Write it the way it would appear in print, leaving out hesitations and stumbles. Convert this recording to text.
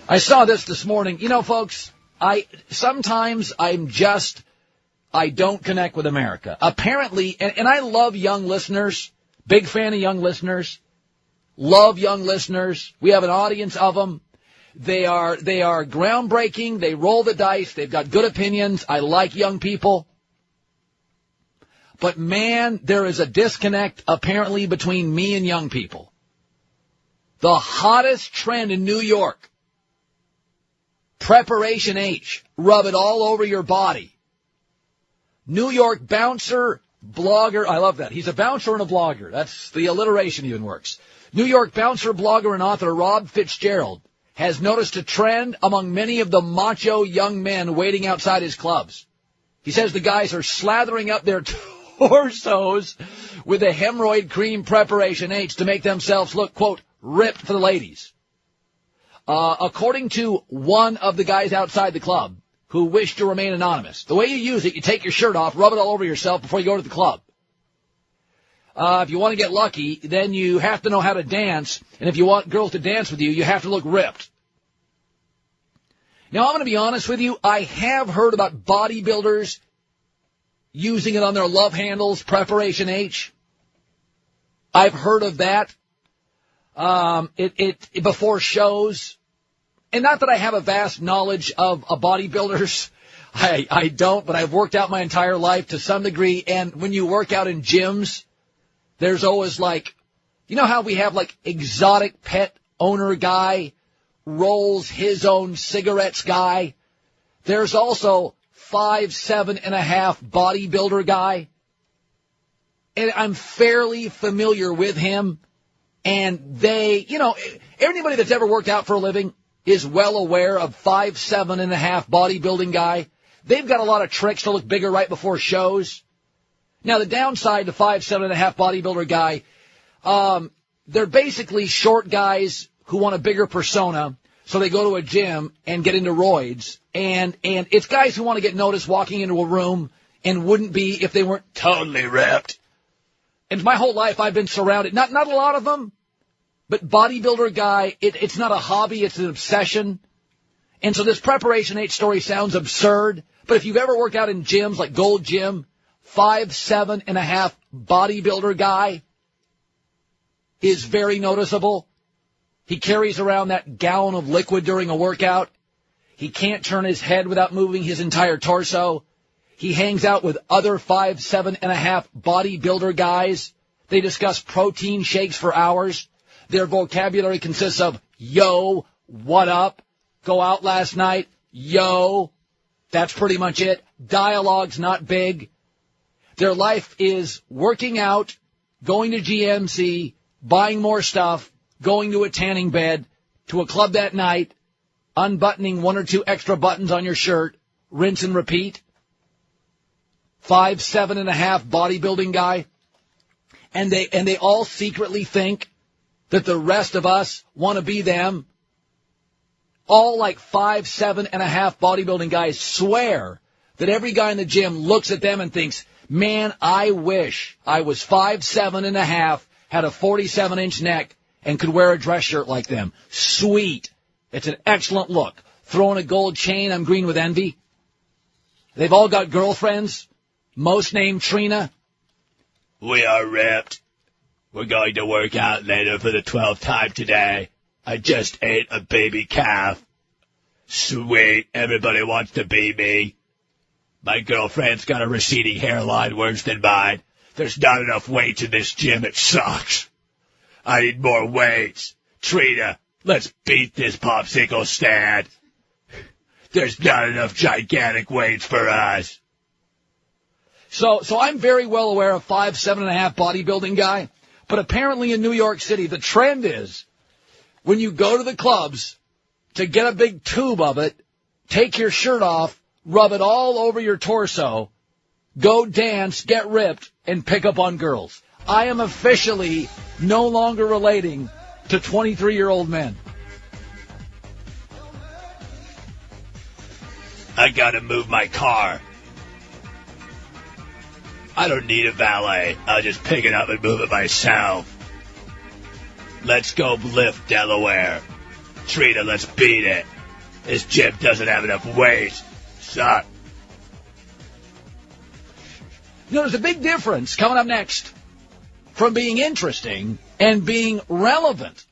I saw this morning. You know, folks, I don't connect with America. Apparently, and I love young listeners, big fan of young listeners, love young listeners. We have an audience of them. They are groundbreaking. They roll the dice. They've got good opinions. I like young people. But, man, there is a disconnect, apparently, between me and young people. The hottest trend in New York, Preparation H, rub it all over your body. New York bouncer, blogger, I love that. He's a bouncer and a blogger. That's the alliteration even works. New York bouncer, blogger, and author Rob Fitzgerald has noticed a trend among many of the macho young men waiting outside his clubs. He says the guys are slathering up their torsos with a hemorrhoid cream Preparation H to make themselves look, quote, ripped for the ladies. According to one of the guys outside the club who wished to remain anonymous, the way you use it, you take your shirt off, rub it all over yourself before you go to the club. If you want to get lucky, then you have to know how to dance, and if you want girls to dance with you, you have to look ripped. Now, I'm going to be honest with you. I have heard about bodybuilders using it on their love handles, Preparation H. I've heard of that. Before shows. And not that I have a vast knowledge of bodybuilders. I don't, but I've worked out my entire life to some degree. And when you work out in gyms, there's always like, you know how we have like exotic pet owner guy, rolls his own cigarettes guy? There's also 5'7.5" bodybuilder guy. And I'm fairly familiar with him. And they, you know, anybody that's ever worked out for a living is well aware of 5'7.5" bodybuilding guy. They've got a lot of tricks to look bigger right before shows. Now, the downside to 5'7.5" bodybuilder guy, they're basically short guys who want a bigger persona, so they go to a gym and get into roids. And it's guys who want to get noticed walking into a room and wouldn't be if they weren't totally ripped. And my whole life I've been surrounded, not a lot of them, but bodybuilder guy, it's not a hobby, it's an obsession. And so this Preparation H story sounds absurd, but if you've ever worked out in gyms like Gold Gym, 5'7.5" bodybuilder guy is very noticeable. He carries around that gallon of liquid during a workout. He can't turn his head without moving his entire torso. He hangs out with other 5'7.5" bodybuilder guys. They discuss protein shakes for hours. Their vocabulary consists of, yo, what up? Go out last night? Yo. That's pretty much it. Dialogue's not big. Their life is working out, going to GMC, buying more stuff, going to a tanning bed, to a club that night, unbuttoning 1 or 2 extra buttons on your shirt, rinse and repeat. 5'7.5" bodybuilding guy. And they all secretly think that the rest of us want to be them. All like 5'7.5" bodybuilding guys swear that every guy in the gym looks at them and thinks, man, I wish I was 5'7.5", had a 47-inch neck, and could wear a dress shirt like them. Sweet. It's an excellent look. Throwing a gold chain, I'm green with envy. They've all got girlfriends, most named Trina. We are ripped. We're going to work out later for the 12th time today. I just ate a baby calf. Sweet. Everybody wants to be me. My girlfriend's got a receding hairline worse than mine. There's not enough weights in this gym. It sucks. I need more weights. Trina, let's beat this popsicle stand. There's not enough gigantic weights for us. So I'm very well aware of 5'7.5" bodybuilding guy, but apparently in New York City, the trend is when you go to the clubs to get a big tube of it, take your shirt off, rub it all over your torso, go dance, get ripped, and pick up on girls. I am officially no longer relating to 23-year-old men. I gotta move my car. I don't need a valet. I'll just pick it up and move it myself. Let's go lift Delaware. Trina, let's beat it. This gym doesn't have enough weight. Suck. You know, there's a big difference coming up next from being interesting and being relevant.